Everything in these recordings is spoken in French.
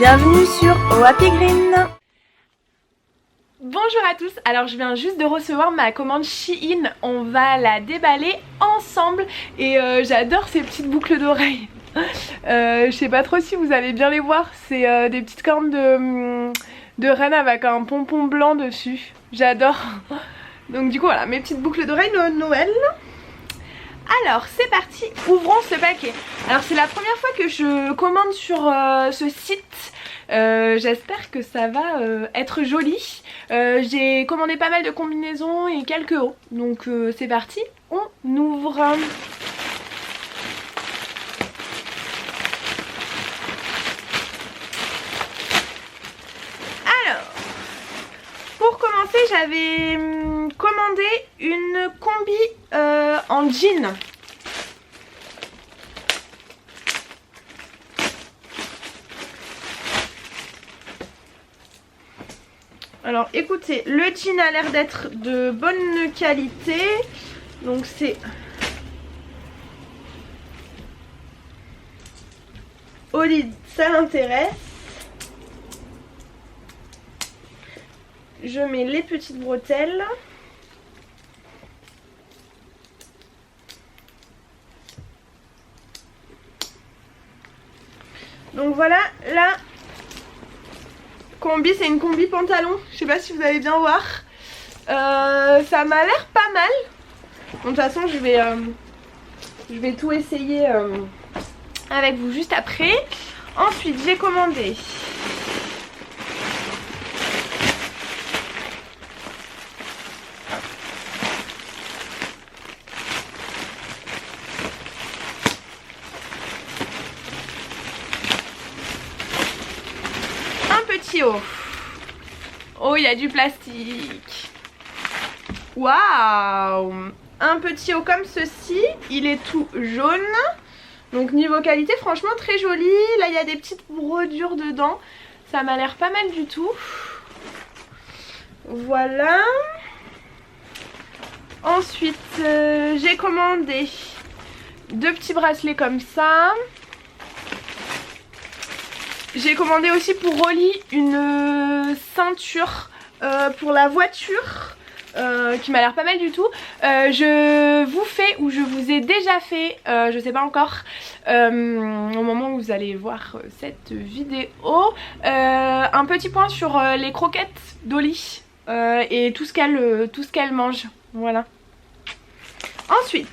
Bienvenue sur Oh Happy Green. Bonjour à tous, alors je viens juste de recevoir ma commande Shein, on va la déballer ensemble et j'adore ces petites boucles d'oreilles. Je sais pas trop si vous allez bien les voir, c'est des petites cornes de reine avec un pompon blanc dessus, j'adore. Donc du coup voilà, mes petites boucles d'oreilles de Noël. Alors c'est parti, ouvrons ce paquet. Alors c'est la première fois que je commande sur ce site. J'espère que ça va être joli. J'ai commandé pas mal de combinaisons et quelques hauts. Donc c'est parti, on ouvre. Alors, pour commencer, j'avais commandé une combi en jean. Alors écoutez, le jean a l'air d'être de bonne qualité. Donc c'est Olid, ça l'intéresse. Je mets les petites bretelles. Donc voilà, là combi, c'est une combi pantalon, je sais pas si vous allez bien voir. Ça m'a l'air pas mal. Bon, de toute façon je vais tout essayer avec vous juste après. Ensuite j'ai commandé un petit haut. Oh, il y a du plastique. Waouh! Un petit haut comme ceci, il est tout jaune. Donc niveau qualité, franchement très joli. Là il y a des petites brodures dedans. Ça m'a l'air pas mal du tout. Voilà. Ensuite j'ai commandé deux petits bracelets comme ça. J'ai commandé aussi pour Rolly une ceinture pour la voiture. Qui m'a l'air pas mal du tout. Je vous fais, ou je vous ai déjà fait, je sais pas encore, au moment où vous allez voir cette vidéo, un petit point sur les croquettes d'Oli et tout ce qu'elle mange. Voilà. Ensuite,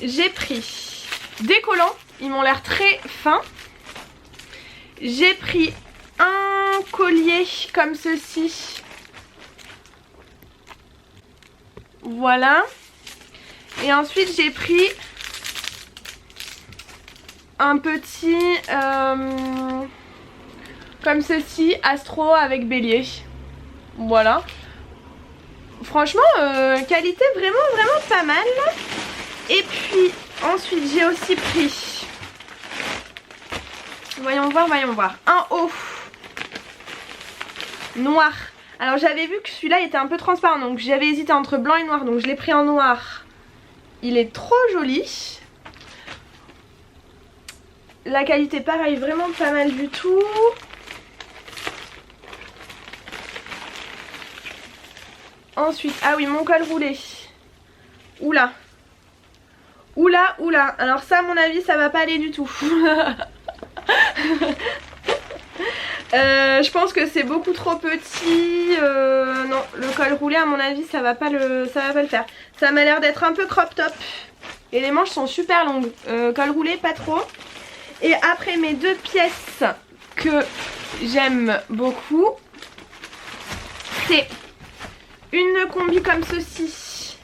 j'ai pris des collants, ils m'ont l'air très fins. J'ai pris un collier comme ceci. Voilà. Et ensuite j'ai pris un petit comme ceci, Astro avec bélier. Voilà. Franchement qualité vraiment pas mal. Et puis ensuite j'ai aussi pris, voyons voir, un haut noir. Alors j'avais vu que celui-là était un peu transparent, donc j'avais hésité entre blanc et noir, donc je l'ai pris en noir. Il est trop joli. La qualité pareil, vraiment pas mal du tout. Ensuite, ah oui, mon col roulé. Oula. Oula. Alors ça à mon avis ça va pas aller du tout. Je pense que c'est beaucoup trop petit. Non, le col roulé à mon avis ça va pas le faire. Ça m'a l'air d'être un peu crop top. Et les manches sont super longues. Col roulé pas trop. Et après mes deux pièces que j'aime beaucoup, c'est une combi comme ceci.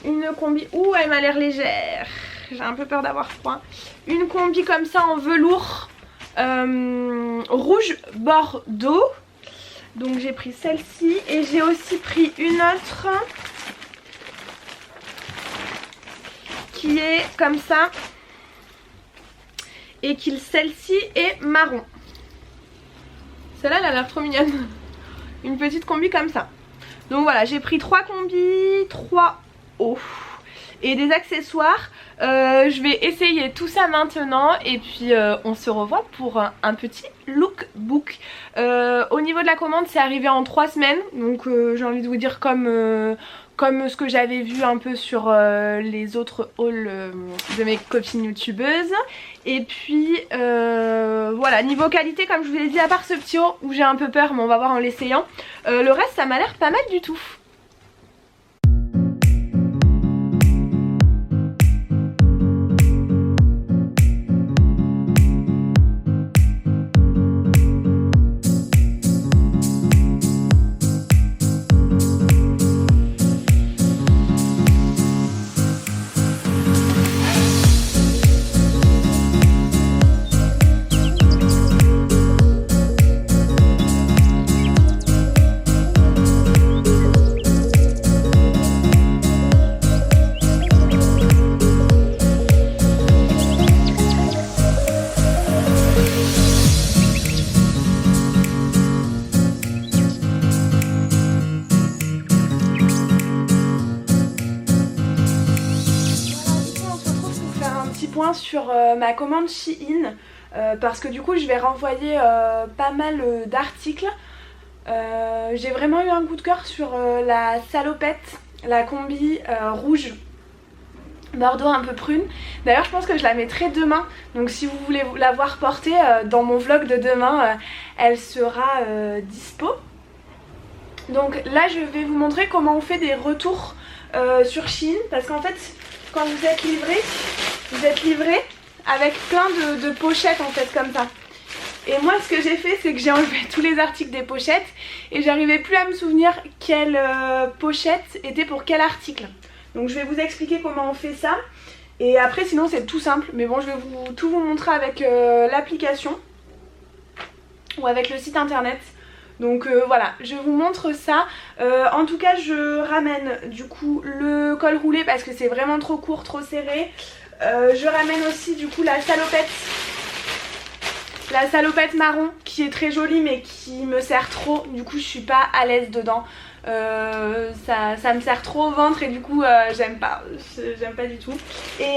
Une combi, ouh elle m'a l'air légère. J'ai un peu peur d'avoir froid. Une combi comme ça en velours. Rouge bordeaux. Donc j'ai pris celle-ci et j'ai aussi pris une autre qui est comme ça et qui celle-ci est marron. Celle-là elle a l'air trop mignonne. Une petite combi comme ça. Donc voilà, j'ai pris 3 combis, 3 hauts. et des accessoires. Je vais essayer tout ça maintenant et puis on se revoit pour un petit lookbook. Au niveau de la commande, c'est arrivé en 3 semaines, donc j'ai envie de vous dire comme ce que j'avais vu un peu sur les autres hauls de mes copines youtubeuses. Et puis voilà, niveau qualité, comme je vous l'ai dit, à part ce petit haut où j'ai un peu peur, mais on va voir en l'essayant, le reste ça m'a l'air pas mal du tout. Sur ma commande Shein parce que du coup je vais renvoyer pas mal d'articles. J'ai vraiment eu un coup de cœur sur la salopette, la combi rouge bordeaux un peu prune. D'ailleurs je pense que je la mettrai demain, donc si vous voulez la voir portée dans mon vlog de demain, elle sera dispo. Donc là je vais vous montrer comment on fait des retours sur Shein, parce qu'en fait quand vous êtes livré avec plein de pochettes en fait comme ça. Et moi ce que j'ai fait, c'est que j'ai enlevé tous les articles des pochettes et j'arrivais plus à me souvenir quelle pochette était pour quel article. Donc je vais vous expliquer comment on fait ça. Et après sinon c'est tout simple, mais bon je vais tout vous montrer avec l'application ou avec le site internet. Donc voilà, je vous montre ça. En tout cas je ramène du coup le col roulé parce que c'est vraiment trop court, trop serré. Je ramène aussi du coup la salopette marron qui est très jolie mais qui me sert trop. Du coup je suis pas à l'aise dedans. Ça me sert trop au ventre et du coup j'aime pas du tout. Et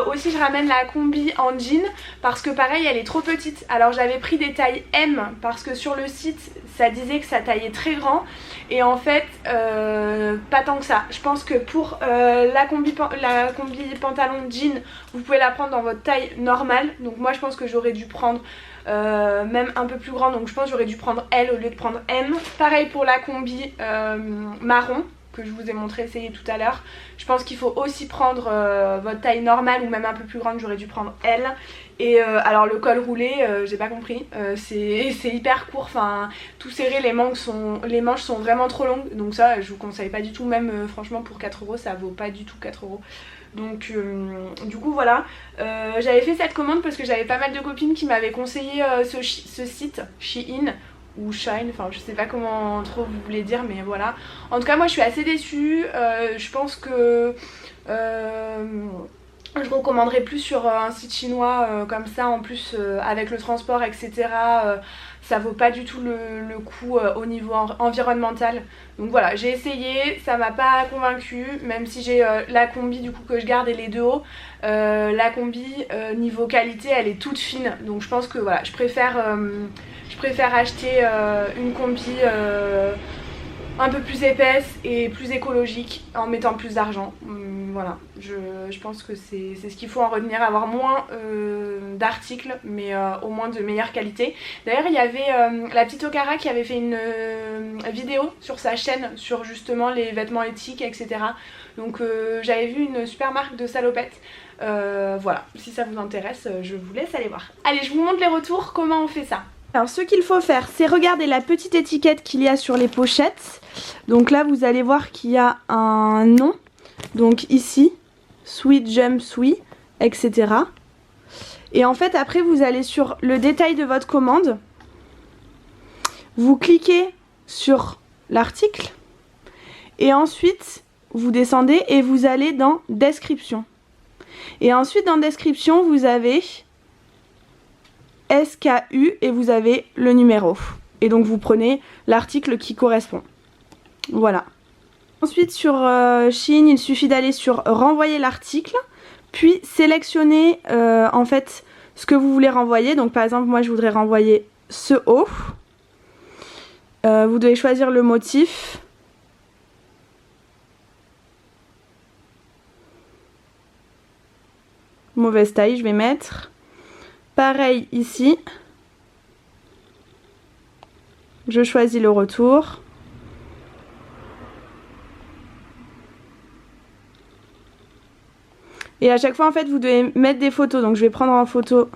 aussi je ramène la combi en jean parce que pareil elle est trop petite. Alors j'avais pris des tailles M parce que sur le site ça disait que ça taillait très grand et en fait pas tant que ça. Je pense que pour la combi pantalon jean vous pouvez la prendre dans votre taille normale. Donc moi je pense que j'aurais dû prendre même un peu plus grand, donc je pense que j'aurais dû prendre L au lieu de prendre M. Pareil pour la combi marron que je vous ai montré essayer tout à l'heure. Je pense qu'il faut aussi prendre votre taille normale ou même un peu plus grande, j'aurais dû prendre L. Et alors le col roulé, j'ai pas compris, c'est hyper court, enfin tout serré, les manches sont vraiment trop longues, donc ça je vous conseille pas du tout, même franchement pour 4 € ça vaut pas du tout 4 €. Donc du coup voilà, j'avais fait cette commande parce que j'avais pas mal de copines qui m'avaient conseillé ce site Shein ou Shine, enfin je sais pas comment trop vous voulez dire, mais voilà. En tout cas moi je suis assez déçue, je pense que je recommanderais plus sur un site chinois comme ça, en plus avec le transport etc. Ça vaut pas du tout le coup au niveau environnemental. Donc voilà, j'ai essayé, ça m'a pas convaincue, même si j'ai la combi du coup que je garde et les deux hauts. La combi niveau qualité elle est toute fine, donc je pense que voilà, je préfère acheter une combi un peu plus épaisse et plus écologique en mettant plus d'argent. Voilà, je pense que c'est ce qu'il faut en retenir, avoir moins d'articles mais au moins de meilleure qualité. D'ailleurs il y avait la petite Okara qui avait fait une vidéo sur sa chaîne sur justement les vêtements éthiques etc. Donc j'avais vu une super marque de salopettes. Voilà, si ça vous intéresse je vous laisse aller voir. Allez, je vous montre les retours, comment on fait ça. Alors ce qu'il faut faire, c'est regarder la petite étiquette qu'il y a sur les pochettes. Donc là vous allez voir qu'il y a un nom. Donc ici, Sweet Jump Sweet, etc. Et en fait après vous allez sur le détail de votre commande. Vous cliquez sur l'article. Et ensuite vous descendez et vous allez dans description. Et ensuite dans description vous avez SKU et vous avez le numéro. Et donc vous prenez l'article qui correspond. Voilà. Ensuite sur Shein, il suffit d'aller sur renvoyer l'article, puis sélectionner en fait ce que vous voulez renvoyer. Donc par exemple moi je voudrais renvoyer ce haut. Vous devez choisir le motif. Mauvaise taille, je vais mettre. Pareil ici. Je choisis le retour. Et à chaque fois en fait vous devez mettre des photos. Donc je vais prendre en photo.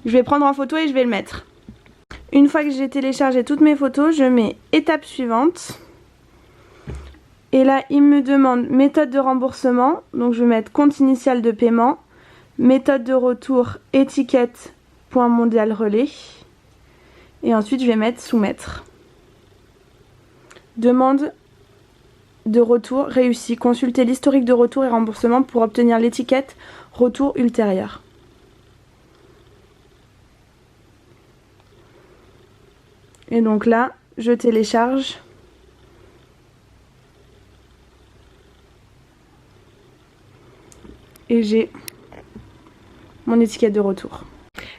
Je vais prendre en photo et je vais le mettre. Une fois que j'ai téléchargé toutes mes photos, je mets étape suivante. Et là, il me demande méthode de remboursement. Donc je vais mettre compte initial de paiement. Méthode de retour, étiquette, point mondial relais. Et ensuite, je vais mettre soumettre. Demande de retour réussi. Consultez l'historique de retour et remboursement pour obtenir l'étiquette retour ultérieur. Et donc là, je télécharge. Et j'ai mon étiquette de retour.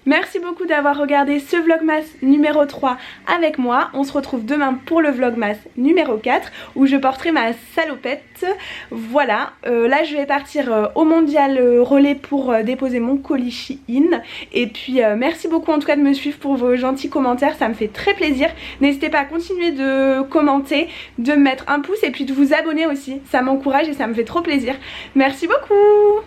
Merci beaucoup d'avoir regardé ce vlogmas numéro 3 avec moi. On se retrouve demain pour le vlogmas numéro 4 où je porterai ma salopette. Voilà, là je vais partir au mondial relais pour déposer mon colis Shein. Et puis merci beaucoup en tout cas de me suivre pour vos gentils commentaires, ça me fait très plaisir. N'hésitez pas à continuer de commenter, de me mettre un pouce et puis de vous abonner aussi. Ça m'encourage et ça me fait trop plaisir. Merci beaucoup.